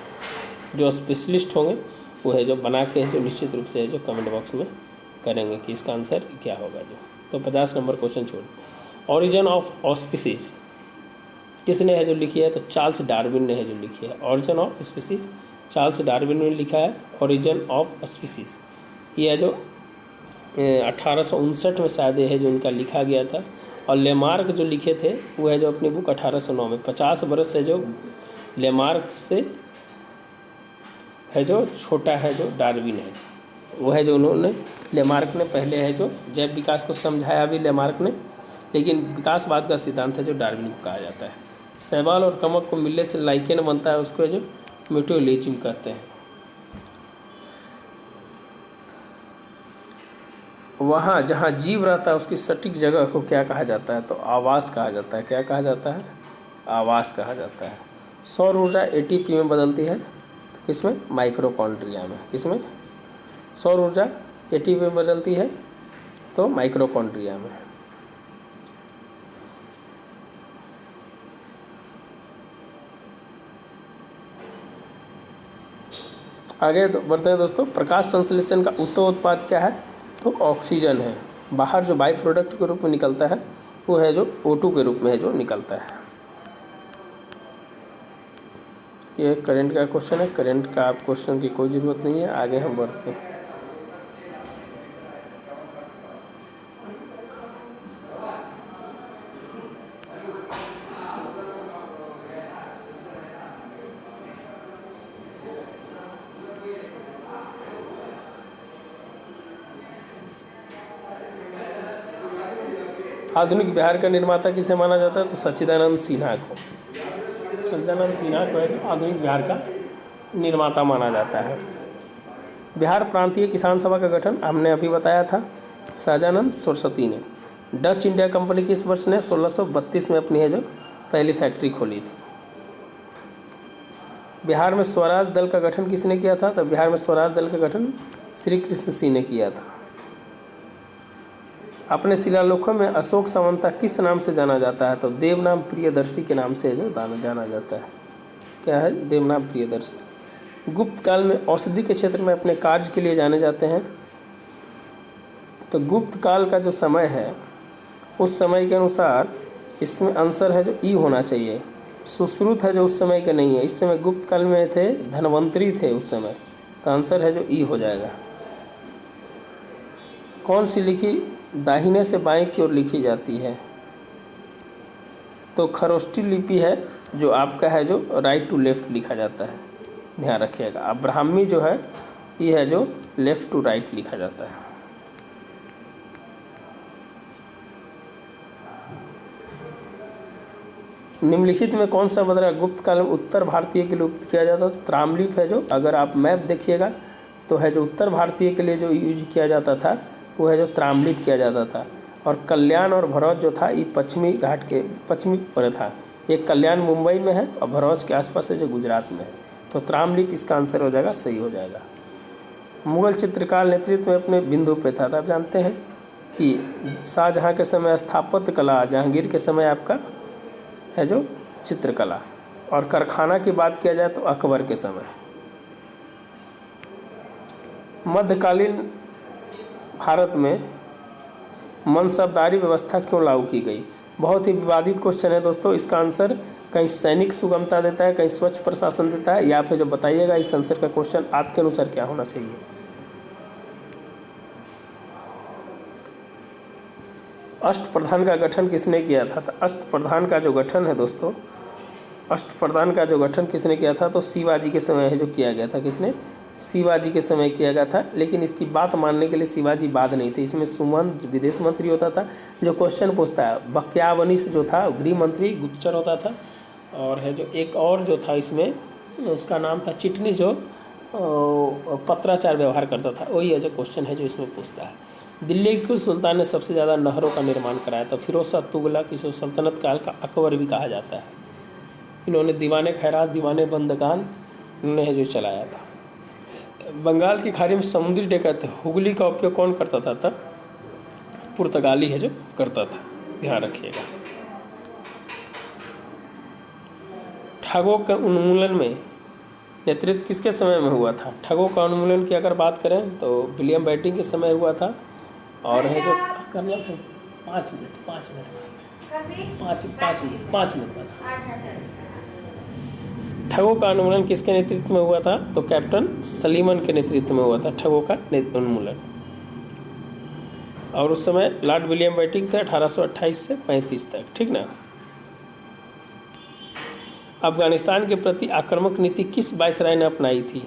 जो स्पेशलिस्ट होंगे वो है जो बना के है जो निश्चित रूप से है जो कमेंट बॉक्स में करेंगे कि इसका आंसर क्या होगा। जो तो 50 नंबर क्वेश्चन छोड़। ऑरिजिन ऑफ ऑस्पिसीज किसने है जो लिखी है, तो चार्ल्स डार्विन ने है जो लिखी है। Origin of species Charles Darwin ने लिखा है ऑरिजिन ऑफ स्पीसीज। ये है जो 1859 में शायद है जो उनका लिखा गया था। और लेमार्क जो लिखे थे वो है जो अपनी बुक 1809 में। 50 बरस है जो लेमार्क से है जो छोटा है जो डार्विन है, वो है जो उन्होंने लेमार्क ने पहले है जो जैव विकास को समझाया भी लेमार्क ने, लेकिन विकासवाद का सिद्धांत है जो डार्विन को कहा जाता है। शैवाल और कवक को मिलने से लाइकेन बनता है, उसको जो म्यूटोलिज्म कहते हैं। वहाँ जहाँ जीव रहता है उसकी सटीक जगह को क्या कहा जाता है, तो आवास कहा जाता है। क्या कहा जाता है, आवास कहा जाता है। सौर ऊर्जा एटीपी में बदलती है, किसमें, माइक्रोकॉन्ड्रिया में। किसमें, सौर ऊर्जा एटीपी में बदलती है तो माइक्रोकॉन्ड्रिया में। आगे बढ़ते हैं दोस्तों। प्रकाश संश्लेषण का उत्पाद क्या है, तो ऑक्सीजन है। बाहर जो बाई प्रोडक्ट के रूप में निकलता है वो है जो O2 के रूप में है जो निकलता है। ये करंट का क्वेश्चन है, करंट का आप क्वेश्चन की कोई ज़रूरत नहीं है। आगे हम बढ़ते हैं। आधुनिक बिहार का निर्माता किसे माना जाता है, तो सच्चिदानंद सिन्हा को। सच्चिदानंद सिन्हा को है जो आधुनिक बिहार का निर्माता माना जाता है। बिहार प्रांतीय किसान सभा का गठन हमने अभी बताया था, सहजानंद सरस्वती ने। डच इंडिया कंपनी किस वर्ष ने 1632 में अपनी है जो पहली फैक्ट्री खोली थी। बिहार में स्वराज दल का गठन किसने किया था, तो बिहार में स्वराज दल का गठन श्री कृष्ण सिंह ने किया था। अपने शिलालेखों में अशोक सामंता किस नाम से जाना जाता है, तो देवनाम प्रियदर्शी के नाम से जो जाना जाता है। क्या है, देवनाम प्रियदर्शी। गुप्त काल में औषधि के क्षेत्र में अपने कार्य के लिए जाने जाते हैं, तो गुप्त काल का जो समय है उस समय के अनुसार इसमें आंसर है जो ई होना चाहिए। सुश्रुत है जो उस समय के नहीं है, इस समय गुप्त काल में थे, धनवंतरी थे उस समय, तो आंसर है जो ई हो जाएगा। कौन सी लिखी दाहिने से बाएं की ओर लिखी जाती है, तो खरोष्टी लिपि है जो आपका है जो राइट टू लेफ्ट लिखा जाता है, ध्यान रखिएगा। अब ब्राह्मी जो है ये है जो लेफ्ट टू राइट लिखा जाता है। निम्नलिखित में कौन सा मुद्रा गुप्त काल में उत्तर भारतीय के लिए उपयोग किया जाता है, त्राम्बलिप है जो, अगर आप मैप देखिएगा तो है जो उत्तर भारतीय के लिए जो यूज किया जाता था वो है जो त्राम्बलिप किया जाता था। और कल्याण और भरौच जो था ये पश्चिमी घाट के पश्चिमी पर था। एक कल्याण मुंबई में है और भरौच के आसपास है जो गुजरात में है, तो त्राम्बलिप इसका आंसर हो जाएगा, सही हो जाएगा। मुगल चित्रकार नेतृत्व में अपने बिंदु पे था। आप जानते हैं कि शाहजहाँ के समय स्थापत्य कला, जहांगीर के समय आपका है जो चित्रकला, और कारखाना की बात किया जाए तो अकबर के समय। मध्यकालीन भारत में मनसबदारी व्यवस्था क्यों लागू की गई, बहुत ही विवादित क्वेश्चन है दोस्तों। इसका आंसर कहीं सैनिक सुगमता देता है, कहीं स्वच्छ प्रशासन देता है, या फिर जो बताइएगा इस आंसर का क्वेश्चन आपके अनुसार क्या होना चाहिए। अष्टप्रधान का गठन किसने किया था, तो अष्टप्रधान का जो गठन है दोस्तों, अष्टप्रधान का जो गठन किसने किया था, तो शिवाजी के समय है जो किया गया था। किसने, शिवाजी के समय किया गया था। लेकिन इसकी बात मानने के लिए शिवाजी बाद नहीं थे, इसमें सुमन विदेश मंत्री होता था जो क्वेश्चन पूछता है। बख्तियावनीस जो था गृह मंत्री गुप्तचर होता था, और है जो एक और जो था इसमें उसका नाम था चिटनी, जो पत्राचार व्यवहार करता था, वही है जो क्वेश्चन है जो इसमें पूछता है। दिल्ली के सुल्तान ने सबसे ज़्यादा नहरों का निर्माण कराया था, फिरोज शाह तुगलक, इसे सल्तनत काल का अकबर भी कहा जाता है। इन्होंने दीवाने खैरात, दीवाने बंदगान इन्होंने है जो चलाया था। बंगाल की खाड़ी में समुद्री डकैती हुगली का उपयोग कौन करता था? पुर्तगाली है जो करता था, ध्यान रखिएगा। ठगों के उन्मूलन में नेतृत्व किसके समय में हुआ था? ठगों का उन्मूलन की अगर बात करें तो विलियम बेंटिंक के समय हुआ था। और है जो कर्नल से 5 मिनट बाद। ठगों का उन्मूलन किसके नेतृत्व में हुआ था? तो कैप्टन सलीमन के नेतृत्व में हुआ था ठगों का उन्मूलन। और उस समय लॉर्ड विलियम बेंटिंक थे 1828 से 35 तक, ठीक ना। अफगानिस्तान के प्रति आक्रामक नीति किस वायसराय ने अपनाई थी?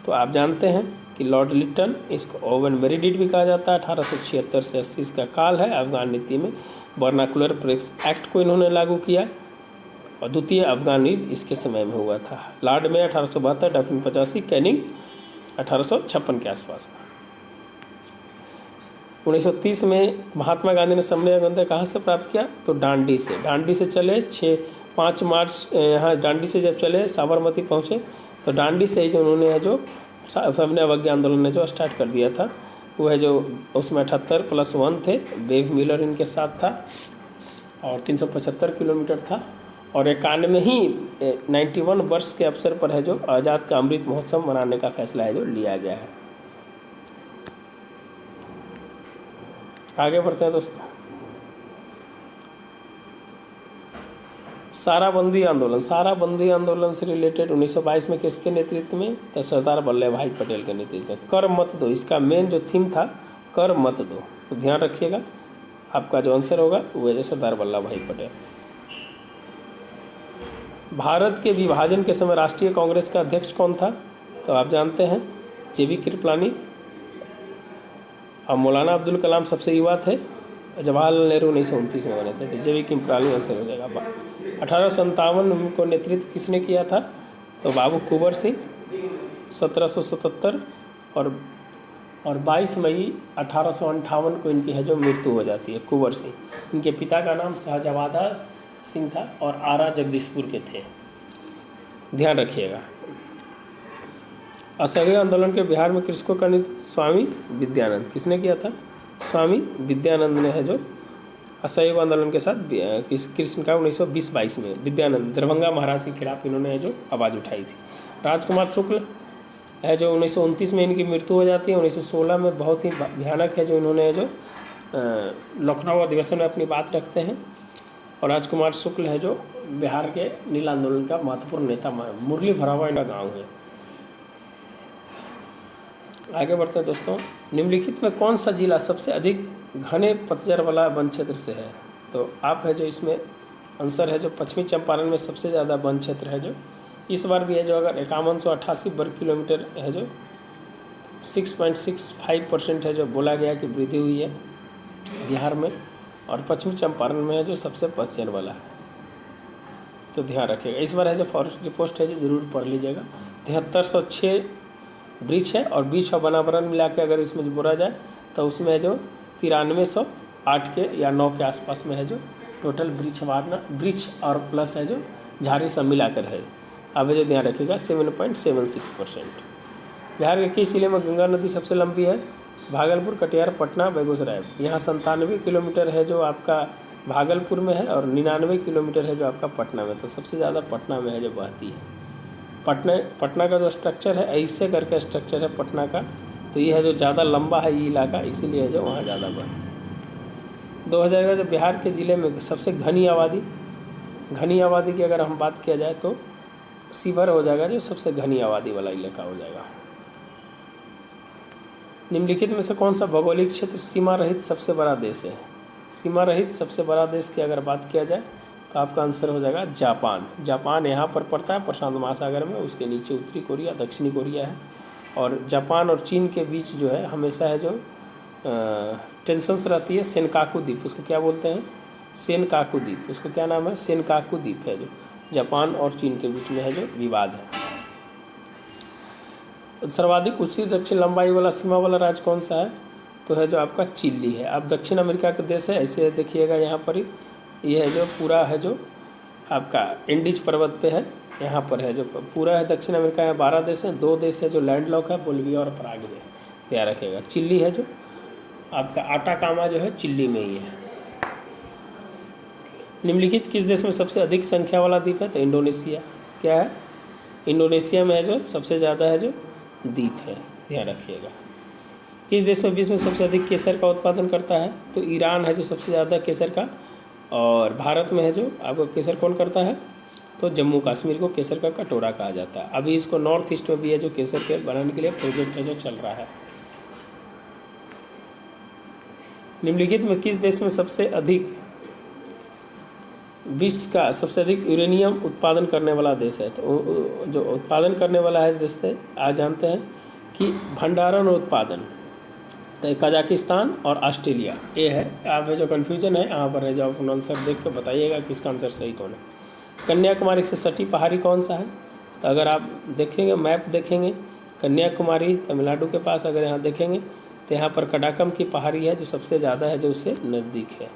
तो आप जानते हैं कि लॉर्ड लिटन, इसको ओवन मेरिडिट भी कहा जाता है। 1876 से 80 इसका काल है। अफगान नीति में वर्नाकुलर प्रेस एक्ट को इन्होंने लागू किया और द्वितीय अफगान युद्ध इसके समय में हुआ था। लॉर्ड में 1872, डफरिन 85, कैनिंग 1856 के आसपास। 1930 में महात्मा गांधी ने समन्वय ग्रंथ कहाँ से प्राप्त किया? तो डांडी से चले 5 मार्च यहाँ डांडी से जब चले साबरमती पहुँचे तो डांडी से ही जो उन्होंने जो सविनय अवज्ञा आंदोलन ने जो स्टार्ट कर दिया था वो है जो उसमें 78 + 1 थे। बेव मिलर इनके साथ था और 375 किलोमीटर था। और 91 ही 91 वर्ष के अवसर पर है जो आज़ाद का अमृत महोत्सव मनाने का फैसला है जो लिया गया है। आगे बढ़ते हैं दोस्तों। साराबंदी आंदोलन से रिलेटेड 1922 में किसके नेतृत्व में? तो सरदार वल्लभ भाई पटेल के नेतृत्व में। कर मत दो, इसका मेन जो थीम था कर मत दो, तो ध्यान रखिएगा। आपका जो आंसर होगा वो है सरदार वल्लभ भाई पटेल। भारत के विभाजन के समय राष्ट्रीय कांग्रेस का अध्यक्ष कौन था? तो आप जानते हैं JB कृपलानी। और मौलाना अब्दुल कलाम सबसे युवा थे। जवाहरलाल नेहरू 1929 में बने थे। तो JB कृपलानी आंसर हो जाएगा। 1857 को नेतृत्व किसने किया था? तो बाबू कुंवर सिंह 1777 और 22 मई 1858 को इनकी है जो मृत्यु हो जाती है। कुंवर सिंह, इनके पिता का नाम शाहजवादा सिंह था और आरा जगदीशपुर के थे, ध्यान रखिएगा। असहयोग आंदोलन के बिहार में कृषकों का स्वामी विद्यानंद, किसने किया था? स्वामी विद्यानंद ने है जो असहयोग आंदोलन के साथ कृष्ण का 1920-22 में विद्यानंद दरभंगा महाराज के खिलाफ इन्होंने है जो आवाज़ उठाई थी। राजकुमार शुक्ल है जो 1929 में इनकी मृत्यु हो जाती है। 1916 में बहुत ही भयानक है जो इन्होंने जो लखनऊ अधिवेशन में अपनी बात रखते हैं। और राजकुमार शुक्ल है जो बिहार के नील आंदोलन का महत्वपूर्ण नेता, मुरली भरावा इनका गाँव है। आगे बढ़ते हैं दोस्तों। निम्नलिखित में कौन सा जिला सबसे अधिक घने पतझड़ वाला वन क्षेत्र से है? तो आप है जो इसमें आंसर है जो पश्चिमी चंपारण में सबसे ज़्यादा वन क्षेत्र है जो इस बार भी है जो अगर 5188 वर्ग किलोमीटर है जो 6.65% है जो बोला गया कि वृद्धि हुई है बिहार में। और पश्चिमी चंपारण में है जो सबसे पतझड़ वाला है, तो ध्यान रखिएगा। इस बार है जो फॉरेस्ट रिपोर्ट है जो जरूर पढ़ लीजिएगा। 7306 वृक्ष है और बीच और वनावरण मिला के अगर इसमें बोला जाए तो उसमें जो 9308 के या 9 के आसपास में है जो टोटल वृक्ष और प्लस है जो झाड़ी सब मिलाकर है। अब जो ध्यान रखिएगा 7.76%। बिहार के किस जिले में गंगा नदी सबसे लंबी है? भागलपुर, कटिहार, पटना, बेगूसराय। यहाँ 97 किलोमीटर है जो आपका भागलपुर में है और 99 किलोमीटर है जो आपका पटना में। तो सबसे ज़्यादा पटना में है जो बहती है। पटना का जो स्ट्रक्चर है ऐसे करके स्ट्रक्चर है पटना का, तो ये है जो ज़्यादा लंबा है ये इलाका, इसीलिए है जो वहाँ ज़्यादा बहती है। 2000 का जो बिहार के ज़िले में सबसे घनी आबादी की अगर हम बात किया जाए तो शिवहर हो जाएगा जो सबसे घनी आबादी वाला इलाका हो जाएगा। निम्नलिखित में से कौन सा भौगोलिक क्षेत्र सीमा रहित सबसे बड़ा देश है? सीमा रहित सबसे बड़ा देश की अगर बात किया जाए तो आपका आंसर हो जाएगा जापान। जापान यहाँ पर पड़ता है प्रशांत महासागर में, उसके नीचे उत्तरी कोरिया, दक्षिणी कोरिया है। और जापान और चीन के बीच जो है हमेशा है जो टेंशन्स रहती है। सेनकाकू द्वीप, उसको क्या बोलते हैं? सेनकाकू द्वीप, उसको क्या नाम है? सेनकाकू द्वीप है जो जापान और चीन के बीच में है जो विवाद है। सर्वाधिक ऊंची दक्षिण लंबाई वाला सीमा वाला राज्य कौन सा है? तो है जो आपका चिली है। अब दक्षिण अमेरिका का देश है, ऐसे देखिएगा यहाँ पर ही ये है जो पूरा है जो आपका एंडीज पर्वत पे है यहाँ पर है जो पूरा है दक्षिण अमेरिका है 12 देश हैं, 2 देश है जो लैंडलॉक है, बोलिविया और पराग्वे। ध्यान रखिएगा। चिली है जो आपका आटाकामा जो है चिली में ही है। निम्नलिखित किस देश में सबसे अधिक संख्या वाला द्वीप है? तो इंडोनेशिया। क्या है? इंडोनेशिया में है जो सबसे ज़्यादा है जो द्वीप है। ध्यान रखिएगा। किस देश में विश्व में सबसे अधिक केसर का उत्पादन करता है? तो ईरान है जो सबसे ज़्यादा केसर का। और भारत में है जो आपको केसर कौन करता है? तो जम्मू कश्मीर को केसर का कटोरा कहा जाता है। अभी इसको नॉर्थ ईस्ट में भी है जो केसर के बनाने के लिए प्रोजेक्ट है जो चल रहा है। निम्नलिखित में किस देश में सबसे अधिक विश्व का सबसे अधिक यूरेनियम उत्पादन करने वाला देश है? तो जो उत्पादन करने वाला है देश है आज जानते हैं कि भंडारण और उत्पादन, तो कजाकिस्तान और ऑस्ट्रेलिया ये है। आप जो कन्फ्यूजन है यहाँ पर है जो आप आंसर देख के बताइएगा किसका आंसर सही कौन है। कन्याकुमारी से सटी पहाड़ी कौन सा है? तो अगर आप देखेंगे मैप देखेंगे कन्याकुमारी तमिलनाडु के पास अगर यहाँ देखेंगे तो यहाँ पर कडाकम की पहाड़ी है जो सबसे ज़्यादा है जो उससे नज़दीक है।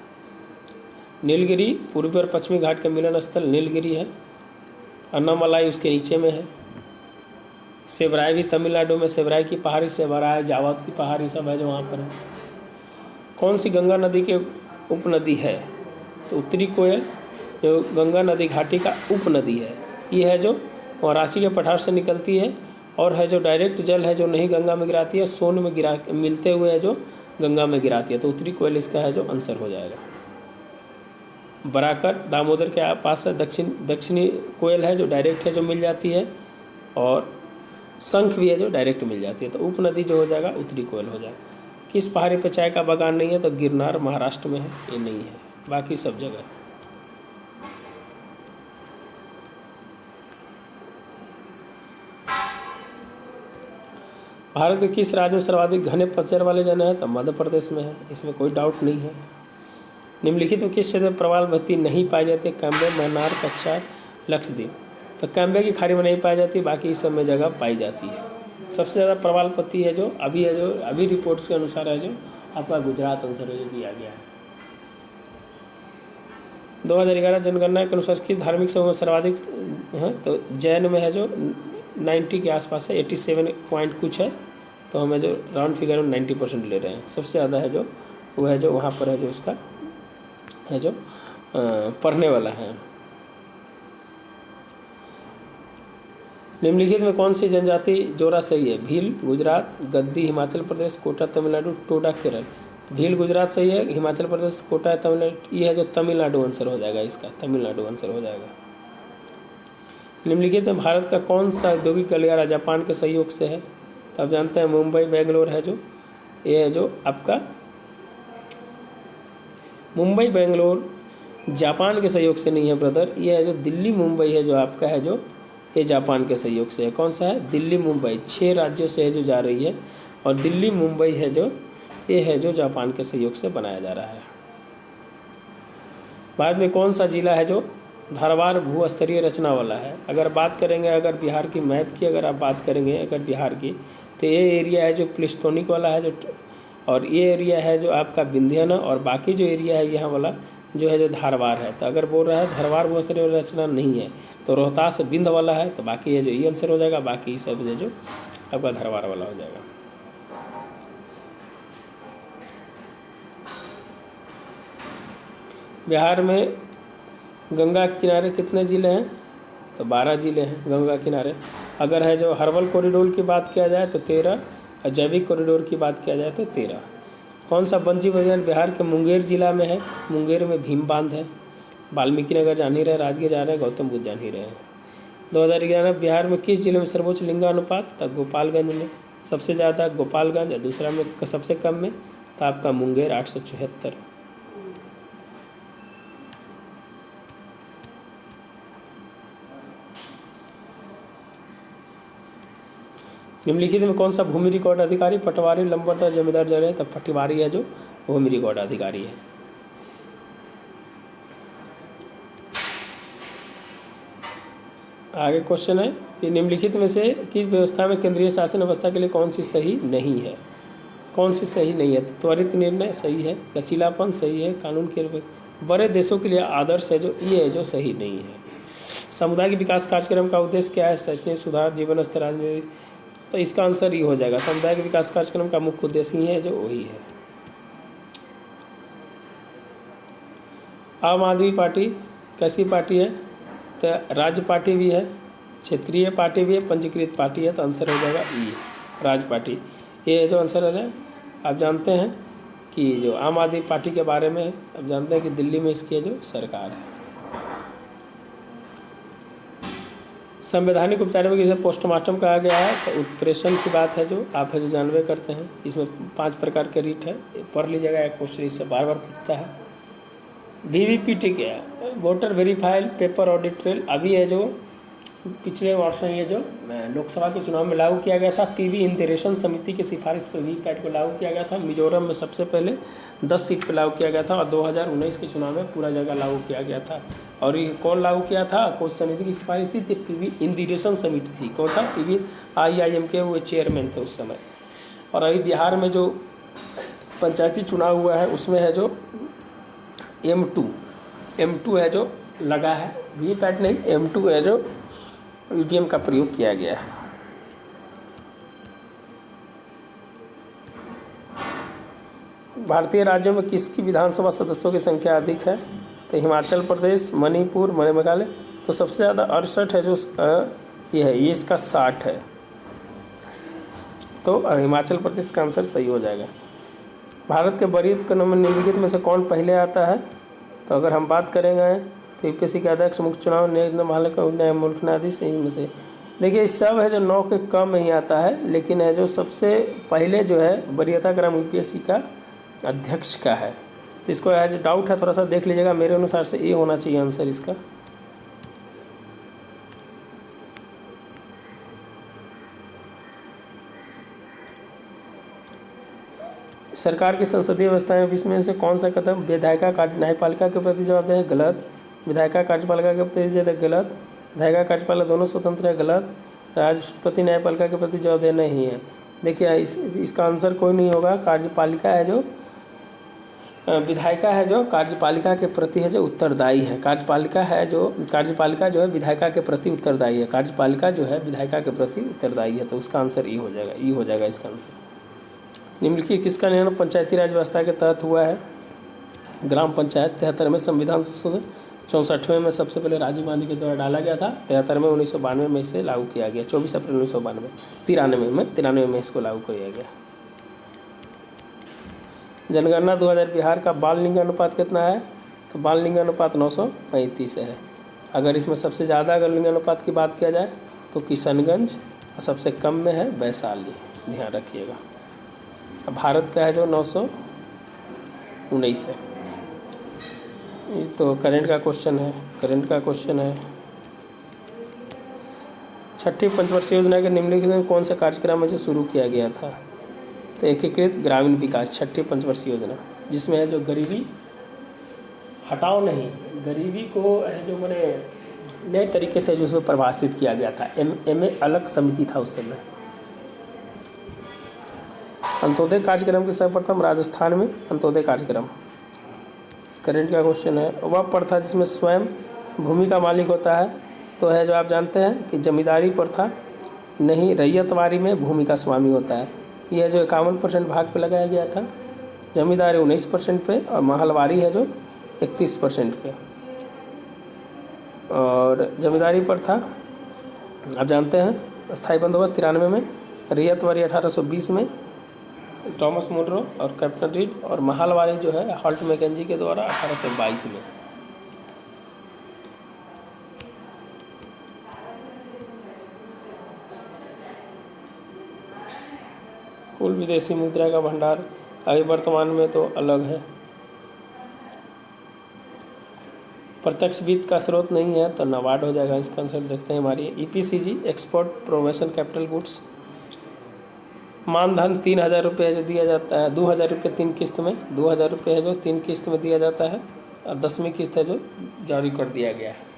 नीलगिरी पूर्वी और पश्चिमी घाट के मिलन स्थल नीलगिरी है। अन्नामलाई उसके नीचे में है। सेवराई भी तमिलनाडु में, सेवराई की पहाड़ी, सेवराई जावत की पहाड़ी सब है जो वहाँ पर है। कौन सी गंगा नदी के उपनदी है? तो उत्तरी कोयल जो गंगा नदी घाटी का उपनदी है ये है जो रांची के पठार से निकलती है और है जो डायरेक्ट जल है जो नहीं गंगा में गिराती है, सोन में गिरा मिलते हुए है जो गंगा में गिराती है। तो उत्तरी कोयल इसका है जो आंसर हो जाएगा। बराकर दामोदर के पास है दक्षिणी कोयल है जो डायरेक्ट है जो मिल जाती है और शंख भी है जो डायरेक्ट मिल जाती है। तो उपनदी जो हो जाएगा उत्तरी कोयल हो जाएगा। किस पहाड़ी पर चाय का बागान नहीं है? तो गिरनार महाराष्ट्र में है, ये नहीं है, बाकी सब जगह। भारत के किस राज्य में सर्वाधिक घने पतझड़ वाले जगह है? तो मध्य प्रदेश में है, इसमें कोई डाउट नहीं है। निम्नलिखित में किस क्षेत्र में प्रवाल पत्ती नहीं पाई जाती? कैम्बे, मन्नार, कच्छार, लक्षद्वीप। तो कैम्बे की खाड़ी में नहीं पाई जाती, बाकी इस सब में जगह पाई जाती है। सबसे ज़्यादा प्रवाल पत्ती है जो अभी रिपोर्ट के अनुसार है जो आपका गुजरात आंसर है जो दिया गया है। 2011 जनगणना के अनुसार किस धार्मिक समूह में सर्वाधिक है? तो जैन में है जो 90 के आसपास है, 87 पॉइंट कुछ है। तो हमें जो राउंड फिगर में 90% ले रहे हैं। सबसे ज़्यादा है जो वो है जो वहाँ पर है जो उसका है जो पढ़ने वाला है। निम्नलिखित में कौन सी जनजाति जोड़ा सही है? भील गुजरात, गद्दी हिमाचल प्रदेश, कोटा तमिलनाडु, टोडा केरल। भील गुजरात सही है, हिमाचल प्रदेश, कोटा तमिलनाडु, ये है जो तमिलनाडु आंसर हो जाएगा, इसका तमिलनाडु आंसर हो जाएगा। निम्नलिखित में भारत का कौन सा औद्योगिक गलियारा जापान के सहयोग से है? तो आप जानते हैं मुंबई बेंगलोर है जो ये है जो आपका मुंबई बेंगलोर जापान के सहयोग से नहीं है ब्रदर, ये है जो दिल्ली मुंबई है जो आपका है जो ये जापान के सहयोग से है। कौन सा है? दिल्ली मुंबई 6 राज्यों से है जो जा रही है और दिल्ली मुंबई है जो ये है जो जापान के सहयोग से बनाया जा रहा है। भारत में कौन सा जिला है जो धारवाड़ भूस्तरीय रचना वाला है? अगर बात करेंगे अगर बिहार की मैप की अगर आप बात करेंगे अगर बिहार की तो ये एरिया है जो प्लिस्टोनिक वाला है जो और ये एरिया है जो आपका विंध्यन और बाकी जो एरिया है यहाँ वाला जो है जो धारवाड़ है। तो अगर बोल रहा है धारवाड़ भूस्तरीय रचना नहीं है तो रोहतास बिंद वाला है, तो बाकी है जो ये आंसर हो जाएगा, बाकी सब जो आपका धारवाड़ वाला हो जाएगा। बिहार में गंगा किनारे कितने ज़िले हैं? तो 12 ज़िले हैं गंगा किनारे। अगर है जो हर्बल कॉरिडोर की बात किया जाए तो 13 और जैविक कॉरिडोर की बात किया जाए तो 13। कौन सा वन्य जीव उद्यान बिहार के मुंगेर जिला में है? मुंगेर में भीम बांध है। वाल्मीकि नगर जान ही रहे, राजगीर जा रहे हैं, गौतम बुद्ध जान ही रहे हैं। 2011 बिहार में किस जिले में सर्वोच्च लिंगानुपात? तो गोपालगंज में सबसे ज़्यादा गोपालगंज और दूसरा में सबसे कम में तो आपका मुंगेर 874। निम्नलिखित में कौन सा भूमि रिकॉर्ड अधिकारी पटवारी लंबरदार जमींदार जगह है? तो पटवारी है जो भूमि रिकॉर्ड अधिकारी है। आगे क्वेश्चन है कि निम्नलिखित में से किस व्यवस्था में केंद्रीय शासन व्यवस्था के लिए कौन सी सही नहीं है? कौन सी सही नहीं है? त्वरित निर्णय सही है, लचीलापन सही है, कानून के बड़े देशों के लिए आदर्श है जो ये है जो सही नहीं है। सामुदायिक विकास कार्यक्रम का उद्देश्य क्या है? शैक्षणिक सुधार, जीवन स्तर, राजनीतिक। तो इसका आंसर ये हो जाएगा, सामुदायिक विकास कार्यक्रम का मुख्य उद्देश्य ही है जो वही है। आम आदमी पार्टी कैसी पार्टी है? तो राज्य पार्टी भी है, क्षेत्रीय पार्टी भी है, पंजीकृत पार्टी है। तो आंसर हो जाएगा ई, राज्य पार्टी। ये जो आंसर है, आप जानते हैं कि जो आम आदमी पार्टी के बारे में आप जानते हैं कि दिल्ली में इसकी जो सरकार है। संवैधानिक उपचार में जिसे पोस्टमार्टम कहा गया है, तो उत्प्रेषण की बात है जो आप है जो जानवे करते हैं। इसमें 5 प्रकार के रीट है, पढ़ लीजिएगा, एक क्वेश्चन इससे बार बार पूछता है। वीवीपीटी क्या है? Voter verified paper audit trail. अभी है जो पिछले वर्ष में ये जो लोकसभा के चुनाव में लागू किया गया था, पीवी इंदिरेशन समिति की सिफारिश पर वीवीपैट को लागू किया गया था। मिजोरम में सबसे पहले 10 सीट पर लागू किया गया था और 2019 के चुनाव में पूरा जगह लागू किया गया था। और ये कौन लागू किया था? कौन समिति की सिफारिश थी? पीवी इंदिरेशन समिति थी। कौन था? पीवी IIM के वो चेयरमैन थे उस समय। और अभी बिहार में जो पंचायती चुनाव हुआ है उसमें है जो M2 है जो लगा है, वीवीपैट नहीं, M2 है जो ईवीएम का प्रयोग किया गया है। भारतीय राज्यों में किसकी विधानसभा सदस्यों की संख्या अधिक है? तो हिमाचल प्रदेश, मणिपुर, मेघालय। तो सबसे ज़्यादा 68 है जो ये है, ये इसका 60 है। तो हिमाचल प्रदेश का आंसर सही हो जाएगा। भारत के वरीयता में निम्नलिखित में से कौन पहले आता है? तो अगर हम बात करेंगे तो यूपीएससी के अध्यक्ष, मुख्य चुनाव मुल्क न्यायाधीश, यही में से देखिए सब है जो 9 के कम ही आता है, लेकिन है जो सबसे पहले जो है वरीयता क्रम यूपीएससी का अध्यक्ष का है। तो इसको एज डाउट है, थोड़ा सा देख लीजिएगा। मेरे अनुसार से ये होना चाहिए आंसर इसका। सरकार की संसदीय व्यवस्था में इसमें से कौन सा कदम विधायिका न्यायपालिका के प्रति जवाबदेह है? गलत। विधायिका कार्यपालिका के प्रति जवाबदेह? गलत। विधायिका कार्यपालिका दोनों स्वतंत्र है? गलत। राष्ट्रपति न्यायपालिका के प्रति जवाबदेह नहीं है। देखिए इसका आंसर कोई नहीं होगा। कार्यपालिका है जो विधायिका है जो कार्यपालिका के प्रति है जो उत्तरदायी है। कार्यपालिका जो है विधायिका के प्रति उत्तरदायी है। कार्यपालिका जो है विधायिका के प्रति उत्तरदायी है। तो उसका आंसर ई हो जाएगा, ई हो जाएगा इसका आंसर। निम्नलिखित किसका निर्माण पंचायती राज व्यवस्था के तहत हुआ है? ग्राम पंचायत। 73 में संविधान संशोधन, 64वें में सबसे पहले राजीव गांधी के द्वारा डाला गया था। 73 में 1992 में इसे लागू किया गया। 24 अप्रैल 1992, 93 में इसको लागू किया गया। जनगणना 2000 बिहार का बाल लिंग अनुपात कितना है? तो बाल लिंग अनुपात 935 है। अगर इसमें सबसे ज़्यादा अगर लिंग अनुपात की बात किया जाए तो किशनगंज, और सबसे कम में है वैशाली, ध्यान रखिएगा। भारत का है जो 919 है। ये तो करंट का क्वेश्चन है। छठी पंचवर्षीय योजना के निम्नलिखित में कौन सा कार्यक्रम है जो शुरू किया गया था? तो एकीकृत ग्रामीण विकास, छठी पंचवर्षीय योजना, जिसमें है जो गरीबी हटाओ नहीं, गरीबी को है जो मैंने नए तरीके से जो उसमें परिभाषित किया गया था। एम अलग समिति था उस समय। अंत्योदय कार्यक्रम के सर्वप्रथम राजस्थान में अंत्योदय कार्यक्रम, करंट का क्वेश्चन है। वह प्रथा जिसमें स्वयं भूमि का मालिक होता है, तो है जो आप जानते हैं कि जमींदारी प्रथा नहीं, रैयतवारी में भूमि का स्वामी होता है। यह जो 51% भाग पे लगाया गया था, जमींदारी 19% पे, और महलवारी है जो 31% पे। और जमींदारी प्रथा आप जानते हैं स्थायी बंदोबस्त 93 में, रैयतवारी 1820 में टॉमस मुनरो और कैप्टन रीड, और महलवारी जो है हॉल्ट मैकेंजी के द्वारा 1822 में। कुल विदेशी मुद्रा का भंडार अभी वर्तमान में तो अलग है। प्रत्यक्ष वित्त का स्रोत नहीं है तो नाबार्ड हो जाएगा। इसका आंसर देखते हैं हमारी EPCG, export promotion capital goods. मानधन 3000 रुपये जो दिया जाता है, 2000 रुपये 3 किस्त में, 2000 रुपये है जो 3 किस्त में दिया जाता है, और 10वीं किस्त है जो जारी कर दिया गया है।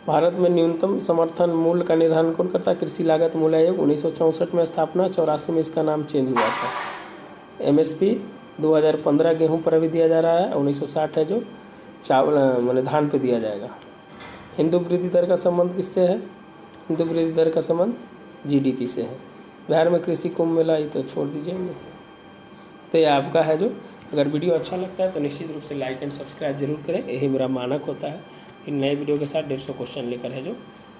भारत में न्यूनतम समर्थन मूल्य का निर्धारण कौन करता है? कृषि लागत मूल्य आयोग, 1964 में स्थापना, 84 में इसका नाम चेंज हुआ था। MSP 2015 गेहूं पर अभी दिया जा रहा है, 1960 है जो चावल मैंने धान पे दिया जाएगा। हिंदू वृद्धि दर का संबंध किससे है? हिंदू वृद्धि दर का संबंध जीडीपी से है। बिहार में कृषि कुंभ मेला, ये तो छोड़ दीजिए हमने। तो ये आपका है जो, अगर वीडियो अच्छा लगता है तो निश्चित रूप से लाइक एंड सब्सक्राइब जरूर करें। यही मेरा मानक होता है कि नए वीडियो के साथ 150 क्वेश्चन लेकर है जो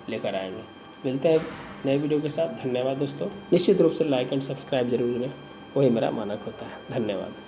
लेकर आएंगे। मिलते हैं नए वीडियो के साथ। धन्यवाद दोस्तों। निश्चित रूप से लाइक एंड सब्सक्राइब जरूर करें, वही मेरा मानक होता है। धन्यवाद।